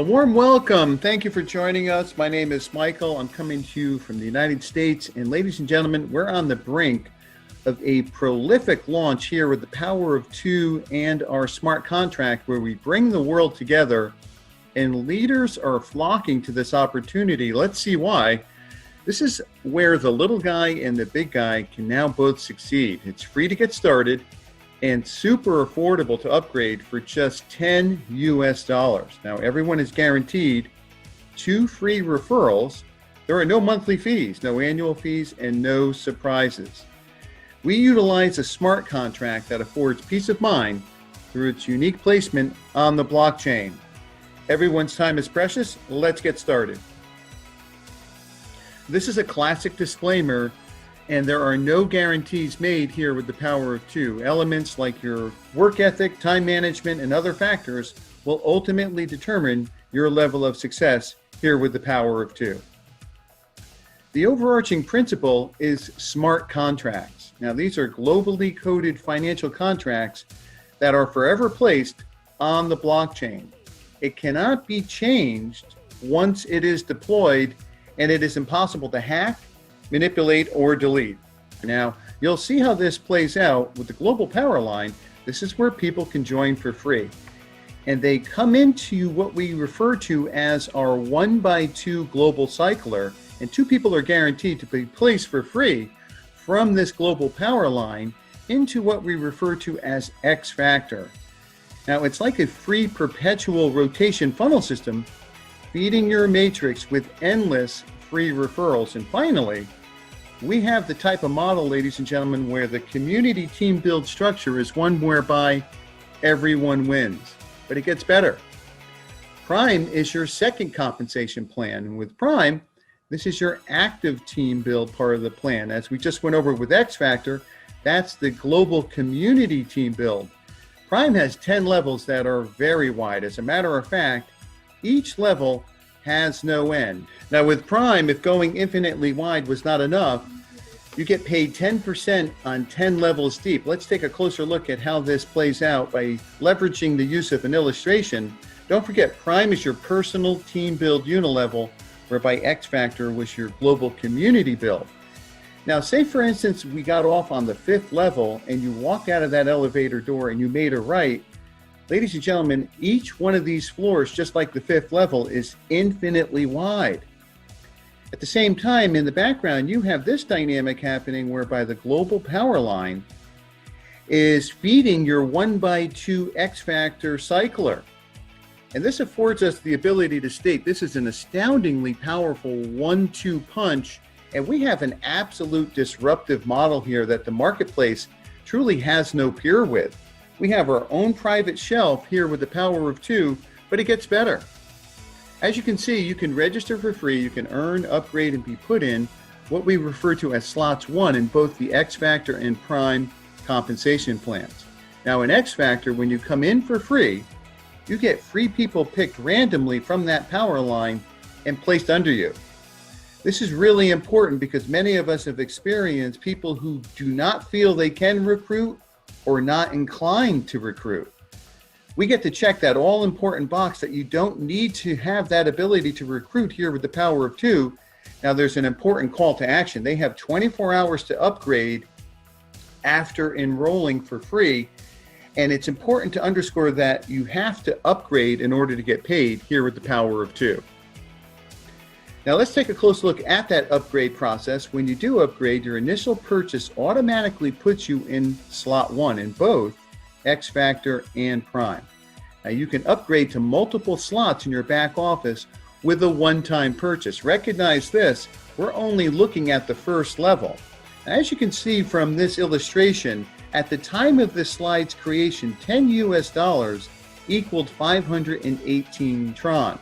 a warm welcome. Thank you for joining us. My name is Michael. I'm coming to you from the United States. And ladies and gentlemen, we're on the brink of a prolific launch here with the Power of Two and our smart contract, where we bring the world together and leaders are flocking to this opportunity. Let's see why. This is where the little guy and the big guy can now both succeed. It's free to get started and super affordable to upgrade for just $10 US. Now, everyone is guaranteed 2 free referrals. There are no monthly fees, no annual fees, and no surprises. We utilize a smart contract that affords peace of mind through its unique placement on the blockchain. Everyone's time is precious. Let's get started. This is a classic disclaimer, and there are no guarantees made here with the Power of Two. Elements like your work ethic, time management, and other factors will ultimately determine your level of success here with the Power of Two. The overarching principle is smart contracts. Now, these are globally coded financial contracts that are forever placed on the blockchain. It cannot be changed once it is deployed, and it is impossible to hack, manipulate, or delete. Now, you'll see how this plays out with the global POWERLINE. This is where people can join for free. And they come into what we refer to as our 1x2 global cycler, and 2 people are guaranteed to be placed for free from this global POWERLINE into what we refer to as X Factor. Now, it's like a free perpetual rotation funnel system, feeding your matrix with endless free referrals. And finally, we have the type of model, ladies and gentlemen, where the community team build structure is one whereby everyone wins. But it gets better. Prime is your second compensation plan. And with Prime, this is your active team build part of the plan. As we just went over with X Factor, that's the global community team build. Prime has 10 levels that are very wide. As a matter of fact, each level has no end. Now with Prime, if going infinitely wide was not enough, you get paid 10% on 10 levels deep. Let's take a closer look at how this plays out by leveraging the use of an illustration. Don't forget, Prime is your personal team build UNILEVEL, whereby X Factor was your global community build. Now, say for instance, we got off on the 5th level and you walk out of that elevator door and you made a right. Ladies and gentlemen, each one of these floors, just like the 5th level, is infinitely wide. At the same time, in the background, you have this dynamic happening whereby the global POWERLINE is feeding your 1x2 X Factor cycler. And this affords us the ability to state this is an astoundingly powerful 1-2 punch, and we have an absolute disruptive model here that the marketplace truly has no peer with. We have our own private shelf here with the Power of Two, but it gets better. As you can see, you can register for free, you can earn, upgrade, and be put in what we refer to as slots 1 in both the X Factor and Prime compensation plans. Now in X Factor, when you come in for free, you get free people picked randomly from that POWERLINE and placed under you. This is really important because many of us have experienced people who do not feel they can recruit or not inclined to recruit. We get to check that all important box that you don't need to have that ability to recruit here with the Power of Two. Now there's an important call to action. They have 24 hours to upgrade after enrolling for free. And it's important to underscore that you have to upgrade in order to get paid here with the Power of Two. Now let's take a close look at that upgrade process. When you do upgrade, your initial purchase automatically puts you in slot 1 in both X Factor and Prime. Now you can upgrade to multiple slots in your back office with a one-time purchase. Recognize this, we're only looking at the first level. Now, as you can see from this illustration, at the time of this slide's creation, $10 US equaled 518 Tron.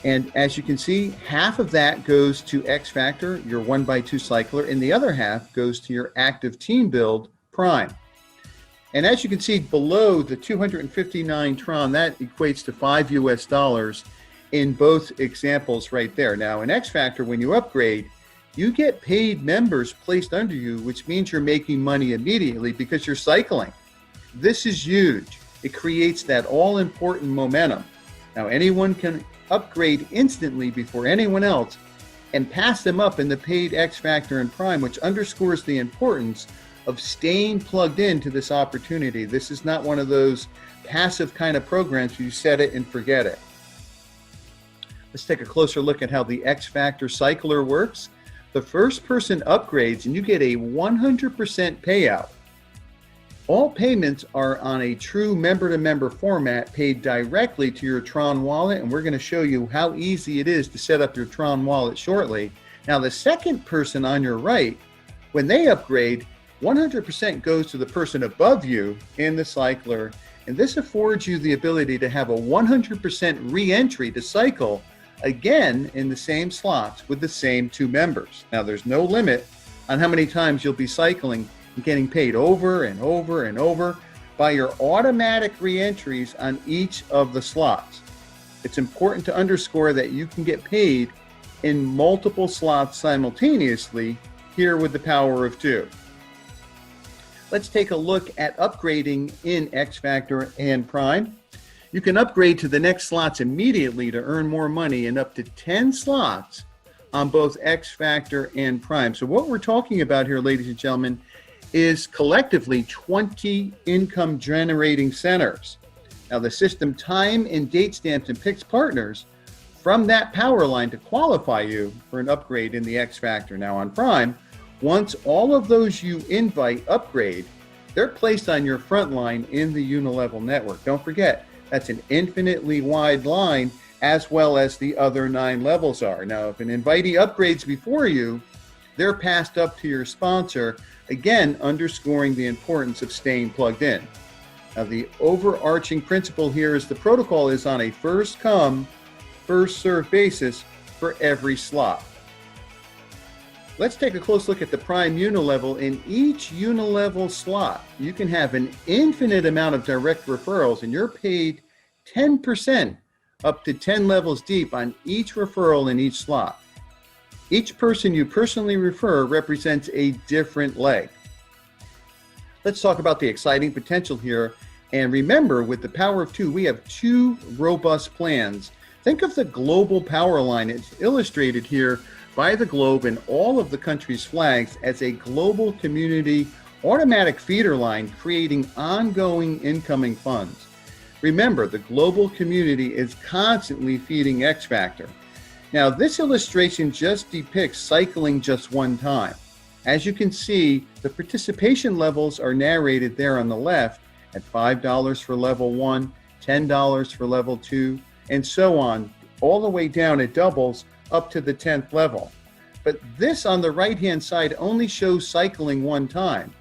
And as you can see, half of that goes to X Factor, your 1x2 cycler, and the other half goes to your active team build, Prime. And as you can see below the 259 Tron, that equates to $5 US in both examples right there. Now in X Factor, when you upgrade, you get paid members placed under you, which means you're making money immediately because you're cycling. This is huge. It creates that all-important momentum. Now, anyone can upgrade instantly before anyone else and pass them up in the paid X Factor and Prime, which underscores the importance of staying plugged into this opportunity. This is not one of those passive kind of programs where you set it and forget it. Let's take a closer look at how the X Factor Cycler works. The first person upgrades and you get a 100% payout. All payments are on a true member-to-member format, paid directly to your Tron wallet, and we're going to show you how easy it is to set up your Tron wallet shortly. Now, the second person on your right, when they upgrade, 100% goes to the person above you in the cycler, and this affords you the ability to have a 100% re-entry to cycle again in the same slots with the same two members. Now, there's no limit on how many times you'll be cycling and getting paid over and over and over by your automatic re-entries on each of the slots. It's important to underscore that you can get paid in multiple slots simultaneously here with the power of 2. Let's take a look at upgrading in X Factor and Prime. You can upgrade to the next slots immediately to earn more money in up to 10 slots on both X Factor and Prime. So what we're talking about here, ladies and gentlemen, is collectively 20 income generating centers. Now, the system time and date stamps and picks partners from that power line to qualify you for an upgrade in the X Factor. Now, on Prime, once all of those you invite upgrade, they're placed on your front line in the UNILEVEL network. Don't forget, that's an infinitely wide line, as well as the other 9 levels are. Now, if an invitee upgrades before you, they're passed up to your sponsor, again, underscoring the importance of staying plugged in. Now, the overarching principle here is the protocol is on a first come, first served basis for every slot. Let's take a close look at the Prime UNILEVEL. In each UNILEVEL slot, you can have an infinite amount of direct referrals, and you're paid 10% up to 10 levels deep on each referral in each slot. Each person you personally refer represents a different leg. Let's talk about the exciting potential here. And remember, with the power of 2, we have 2 robust plans. Think of the global power line. It's illustrated here by the globe and all of the country's flags as a global community automatic feeder line, creating ongoing incoming funds. Remember, the global community is constantly feeding X Factor. Now, this illustration just depicts cycling just one time. As you can see, the participation levels are narrated there on the left at $5 for level 1, $10 for level 2, and so on, all the way down it doubles up to the 10th level. But this on the right-hand side only shows cycling one time.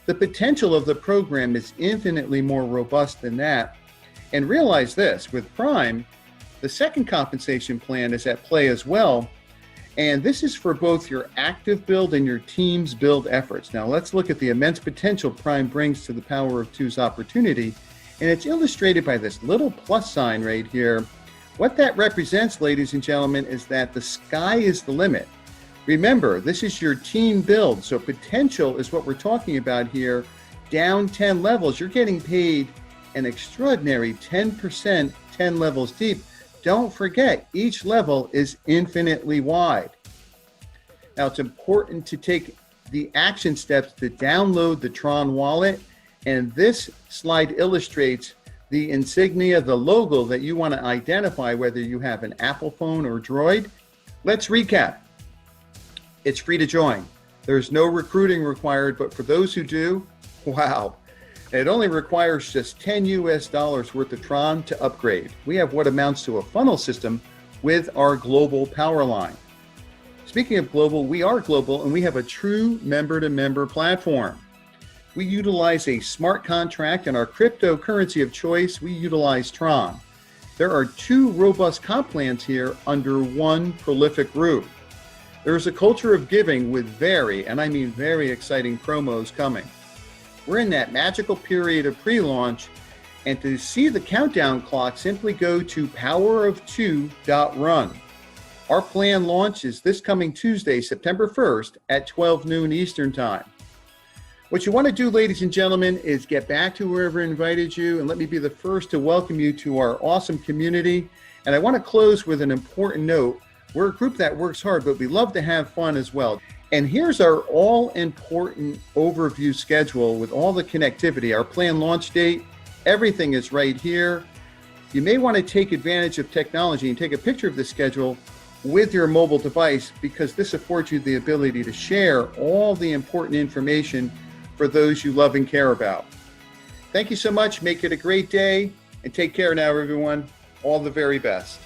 The potential of the program is infinitely more robust than that. And realize this, with Prime, the second compensation plan is at play as well. And this is for both your active build and your team's build efforts. Now let's look at the immense potential Prime brings to the power of 2's opportunity. And it's illustrated by this little plus sign right here. What that represents, ladies and gentlemen, is that the sky is the limit. Remember, this is your team build. So potential is what we're talking about here. Down 10 levels, you're getting paid an extraordinary 10%, 10 levels deep. Don't forget, each level is infinitely wide. Now, it's important to take the action steps to download the Tron wallet, and this slide illustrates the insignia, the logo that you want to identify, whether you have an Apple phone or Droid. Let's recap. It's free to join. There's no recruiting required, but for those who do, wow. It only requires just $10 worth of Tron to upgrade. We have what amounts to a funnel system with our global power line. Speaking of global, we are global and we have a true member-to-member platform. We utilize a smart contract, and our cryptocurrency of choice, we utilize Tron. There are 2 robust comp plans here under one prolific roof. There is a culture of giving with very, and I mean very exciting promos coming. We're in that magical period of pre-launch, and to see the countdown clock, simply go to powerof2.run. Our plan launch is this coming Tuesday, September 1st at 12 noon Eastern Time. What you want to do, ladies and gentlemen, is get back to whoever invited you, and let me be the first to welcome you to our awesome community. And I want to close with an important note. We're a group that works hard, but we love to have fun as well. And here's our all-important overview schedule with all the connectivity, our planned launch date, everything is right here. You may want to take advantage of technology and take a picture of the schedule with your mobile device, because this affords you the ability to share all the important information for those you love and care about. Thank you so much. Make it a great day, and take care now, everyone. All the very best.